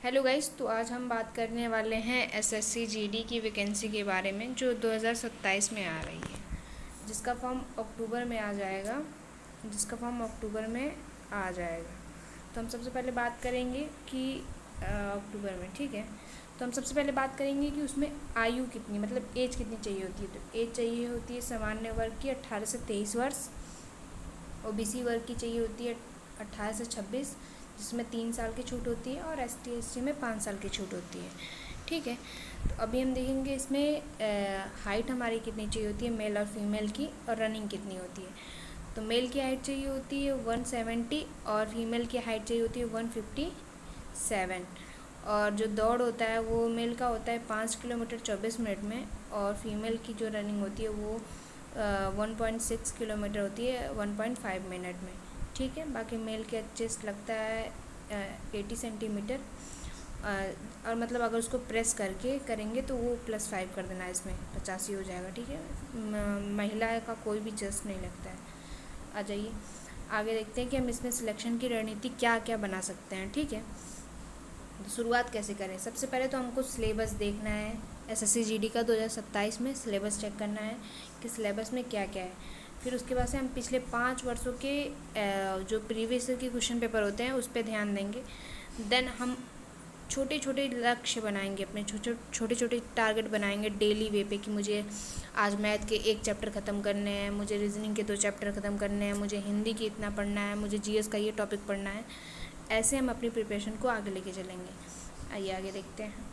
Hello guys, तो आज हम बात करने वाले हैं एसएससी जीडी की वैकेंसी के बारे में जो 2027 में आ रही है, जिसका फॉर्म अक्टूबर में आ जाएगा तो हम सबसे पहले बात करेंगे कि अक्टूबर में, ठीक है। तो हम सबसे पहले बात करेंगे कि उसमें आयु कितनी, मतलब एज कितनी चाहिए होती है। तो एज चाहिए होती है सामान्य वर्ग की 18 से 23 वर्ष, ओबीसी वर्ग की चाहिए होती है 18 से 26, जिसमें 3 साल की छूट होती है, और एसटी एससी में 5 साल की छूट होती है, ठीक है। तो अभी हम देखेंगे इसमें हाइट हमारी कितनी चाहिए होती है मेल और फीमेल की, और रनिंग कितनी होती है। तो मेल की हाइट चाहिए होती है 170 और फीमेल की हाइट चाहिए होती है 157। और जो दौड़ होता है वो मेल का होता है 5 किलोमीटर 24 मिनट में, और फीमेल की जो रनिंग होती है वो 1.6 किलोमीटर होती है 1.5 मिनट में, ठीक है। बाकी मेल के चेस्ट लगता है 80 सेंटीमीटर, और मतलब अगर उसको प्रेस करके करेंगे तो वो +5 कर देना, इसमें 85 हो जाएगा, ठीक है। महिला का कोई भी चेस्ट नहीं लगता है। आ जाइए आगे देखते हैं कि हम इसमें सिलेक्शन की रणनीति क्या क्या बना सकते हैं, ठीक है। तो शुरुआत कैसे करें। सबसे पहले तो हमको सिलेबस देखना है, एसएससी जीडी का 2027 में सिलेबस चेक करना है कि सिलेबस में क्या क्या है। फिर उसके बाद से हम पिछले 5 वर्षों के जो प्रीवियस ईयर के क्वेश्चन पेपर होते हैं उस पर ध्यान देंगे। देन हम छोटे छोटे लक्ष्य बनाएंगे, अपने छोटे छोटे टारगेट बनाएंगे डेली वे पे कि मुझे आज मैथ के 1 चैप्टर ख़त्म करने हैं, मुझे रीजनिंग के 2 चैप्टर ख़त्म करने हैं, मुझे हिंदी की इतना पढ़ना है, मुझे जीएस का ये टॉपिक पढ़ना है। ऐसे हम अपनी प्रिपरेशन को आगे लेके चलेंगे। आइए आगे देखते हैं,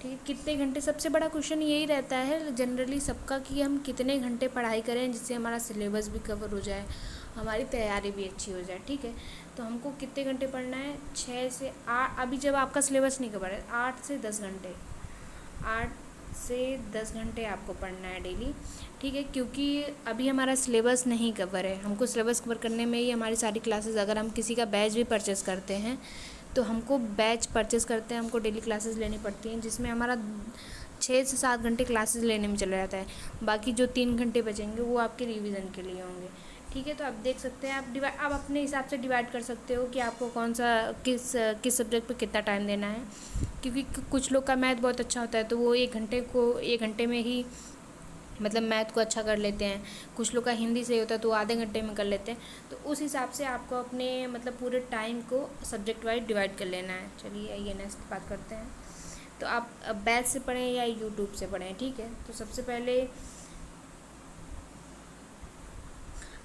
ठीक है। कितने घंटे, सबसे बड़ा क्वेश्चन यही रहता है जनरली सबका कि हम कितने घंटे पढ़ाई करें जिससे हमारा सिलेबस भी कवर हो जाए, हमारी तैयारी भी अच्छी हो जाए, ठीक है। तो हमको कितने घंटे पढ़ना है, 6 से 8। अभी जब आपका सिलेबस नहीं कवर है 8 से 10 घंटे, 8 से 10 घंटे आपको पढ़ना है डेली, ठीक है। क्योंकि अभी हमारा सिलेबस नहीं कवर है, हमको सिलेबस कवर करने में ही हमारी सारी क्लासेस, अगर हम किसी का बैच भी परचेज़ करते हैं तो हमको बैच परचेज़ करते हैं, हमको डेली क्लासेस लेनी पड़ती हैं, जिसमें हमारा 6 से 7 घंटे क्लासेस लेने में चला जाता है। बाकी जो 3 घंटे बचेंगे वो आपके रिवीजन के लिए होंगे, ठीक है। तो आप देख सकते हैं, आप अपने हिसाब से डिवाइड कर सकते हो कि आपको कौन सा किस सब्जेक्ट पे कितना टाइम देना है। क्योंकि कुछ लोग का मैथ बहुत अच्छा होता है तो वो 1 घंटे में ही मतलब मैथ को अच्छा कर लेते हैं, कुछ लोग का हिंदी से होता है तो वो आधे घंटे में कर लेते हैं। तो उस हिसाब से आपको अपने मतलब पूरे टाइम को सब्जेक्ट वाइज डिवाइड कर लेना है। चलिए आइए नेक्स्ट बात करते हैं। तो आप बैच से पढ़ें या यूट्यूब से पढ़ें, ठीक है। तो सबसे पहले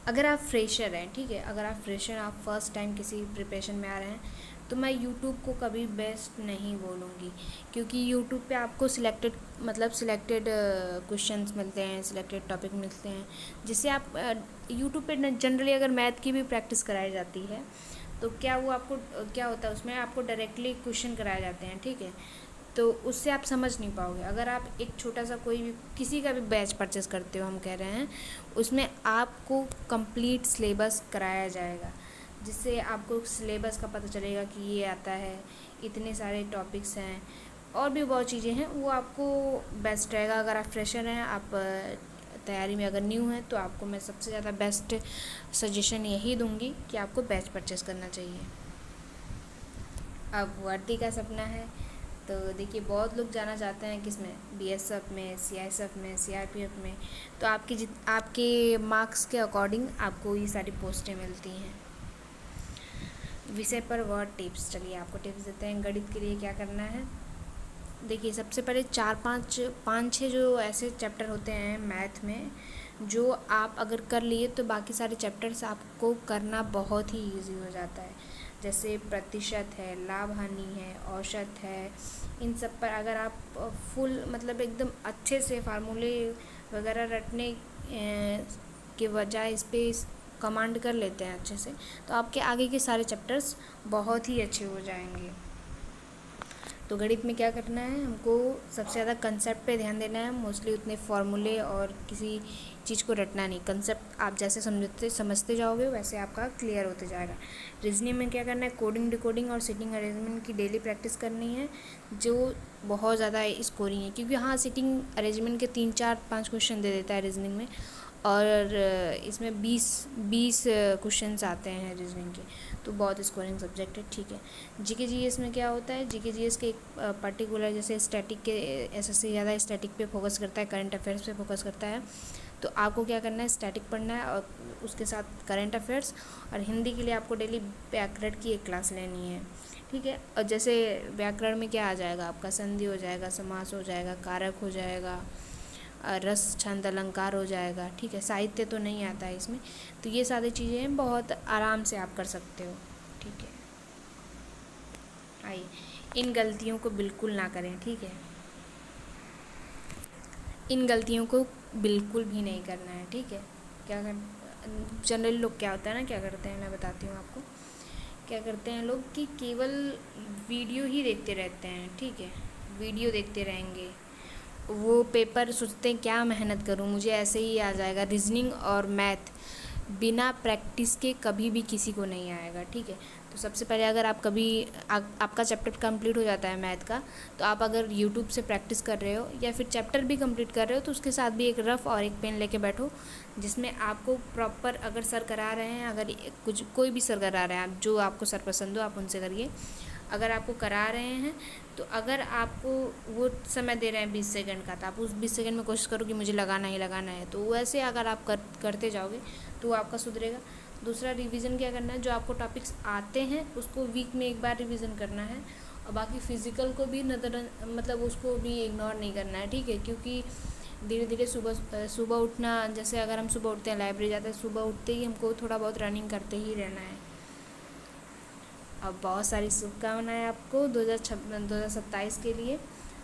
अगर आप फ्रेशर हैं, ठीक है, अगर आप फ्रेशर, आप फर्स्ट टाइम किसी प्रिपरेशन में आ रहे हैं तो मैं यूट्यूब को कभी बेस्ट नहीं बोलूँगी, क्योंकि यूट्यूब पे आपको सिलेक्टेड क्वेश्चंस मिलते हैं, सिलेक्टेड टॉपिक मिलते हैं, जिससे आप यूट्यूब पे जनरली अगर मैथ की भी प्रैक्टिस कराई जाती है तो क्या वो आपको क्या होता है, उसमें आपको डायरेक्टली क्वेश्चन कराए जाते हैं, ठीक है। तो उससे आप समझ नहीं पाओगे। अगर आप एक छोटा सा कोई भी किसी का भी बैच परचेज़ करते हो, हम कह रहे हैं, उसमें आपको कंप्लीट सिलेबस कराया जाएगा, जिससे आपको सिलेबस का पता चलेगा कि ये आता है, इतने सारे टॉपिक्स हैं, और भी बहुत चीज़ें हैं, वो आपको बेस्ट रहेगा। अगर आप फ्रेशर हैं, आप तैयारी में अगर न्यू हैं, तो आपको मैं सबसे ज़्यादा बेस्ट सजेशन यही दूंगी कि आपको बैच परचेज़ करना चाहिए। अब वर्दी का सपना है तो देखिए बहुत लोग जाना चाहते हैं किसमें, बीएसएफ में, सीआईएसएफ में, सीआरपीएफ में। तो आपके मार्क्स के अकॉर्डिंग आपको ये सारी पोस्टें मिलती हैं। विषय पर वर्ड टिप्स, चलिए आपको टिप्स देते हैं। गणित के लिए क्या करना है, देखिए सबसे पहले 4-5-6 जो ऐसे चैप्टर होते हैं मैथ में जो आप अगर कर लिए तो बाकी सारे चैप्टर्स आपको करना बहुत ही इजी हो जाता है। जैसे प्रतिशत है, लाभ हानि है, औसत है, इन सब पर अगर आप फुल मतलब एकदम अच्छे से फार्मूले वगैरह रटने के बजाय इस पर कमांड कर लेते हैं अच्छे से, तो आपके आगे के सारे चैप्टर्स बहुत ही अच्छे हो जाएंगे। तो गणित में क्या करना है, हमको सबसे ज़्यादा कंसेप्ट पे ध्यान देना है, मोस्टली उतने फार्मूले और किसी चीज़ को रटना नहीं। कंसेप्ट आप जैसे समझते जाओगे वैसे आपका क्लियर होते जाएगा। रीजनिंग में क्या करना है, कोडिंग, डिकोडिंग और सिटिंग अरेंजमेंट की डेली प्रैक्टिस करनी है, जो बहुत ज़्यादा स्कोरिंग है, क्योंकि हाँ सिटिंग अरेंजमेंट के 3-4-5 क्वेश्चन दे देता है रीजनिंग में, और इसमें 20 क्वेश्चंस आते हैं रीजनिंग के, तो बहुत स्कोरिंग सब्जेक्ट है, ठीक है। जीके जीएस में क्या होता है, जीके जीएस के एक पर्टिकुलर, जैसे स्टैटिक के एसएससी ज़्यादा स्टैटिक पे फोकस करता है, करंट अफेयर्स पे फोकस करता है, तो आपको क्या करना है, स्टैटिक पढ़ना है और उसके साथ करंट अफेयर्स, और हिंदी के लिए आपको डेली व्याकरण की एक क्लास लेनी है, ठीक है। और जैसे व्याकरण में क्या आ जाएगा आपका, संधि हो जाएगा, समास हो जाएगा, कारक हो जाएगा, रस छंद अलंकार हो जाएगा, ठीक है। साहित्य तो नहीं आता है इसमें, तो ये सारी चीज़ें बहुत आराम से आप कर सकते हो, ठीक है। आइए, इन गलतियों को बिल्कुल ना करें, ठीक है। इन गलतियों को बिल्कुल भी नहीं करना है, ठीक है। क्या कर जनरली लोग क्या होता है ना, क्या करते हैं, मैं बताती हूँ आपको। क्या करते हैं लोग कि केवल वीडियो ही देखते रहते हैं, ठीक है। वीडियो देखते रहेंगे, वो पेपर सोचते हैं क्या मेहनत करूँ, मुझे ऐसे ही आ जाएगा। रीजनिंग और मैथ बिना प्रैक्टिस के कभी भी किसी को नहीं आएगा, ठीक है। तो सबसे पहले अगर आप कभी आपका चैप्टर कंप्लीट हो जाता है मैथ का, तो आप अगर यूट्यूब से प्रैक्टिस कर रहे हो या फिर चैप्टर भी कंप्लीट कर रहे हो, तो उसके साथ भी एक रफ़ और एक पेन लेके बैठो, जिसमें आपको प्रॉपर, अगर सर करा रहे हैं, अगर कुछ कोई भी सर करा रहे हैं, आप जो आपको सर पसंद हो आप उनसे करिए। अगर आपको करा रहे हैं, तो अगर आपको वो समय दे रहे हैं 20 सेकंड का, तो आप उस 20 सेकंड में कोशिश करो कि मुझे लगाना ही लगाना है, तो वैसे अगर आप करते जाओगे तो आपका सुधरेगा। दूसरा, रिवीजन क्या करना है, जो आपको टॉपिक्स आते हैं उसको वीक में एक बार रिवीजन करना है, और बाकी फ़िज़िकल को भी मतलब उसको भी इग्नोर नहीं करना है, ठीक है। क्योंकि धीरे धीरे सुबह उठना, जैसे अगर हम सुबह उठते हैं, लाइब्रेरी जाते हैं, सुबह उठते ही हमको थोड़ा बहुत रनिंग करते ही रहना है। अब बहुत सारी शुभकामनाएं आपको 2027 के लिए,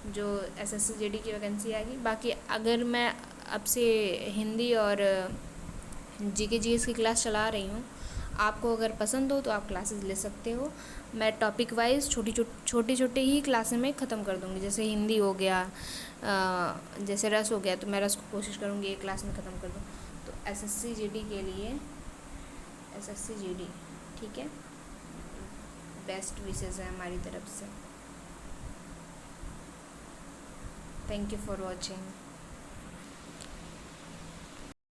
जो एसएससी जीडी की वैकेंसी आएगी। बाकी अगर मैं आपसे हिंदी और जीके जीएस की क्लास चला रही हूँ, आपको अगर पसंद हो तो आप क्लासेस ले सकते हो। मैं टॉपिक वाइज छोटे ही क्लासें में ख़त्म कर दूँगी। जैसे हिंदी हो गया, जैसे रस हो गया, तो मैं रस को कोशिश करूँगी एक क्लास में ख़त्म कर दूँ। तो एसएससी जीडी के लिए, एसएससी जीडी, ठीक है, बेस्ट विशेज़ है हमारी तरफ से। Thank you for watching.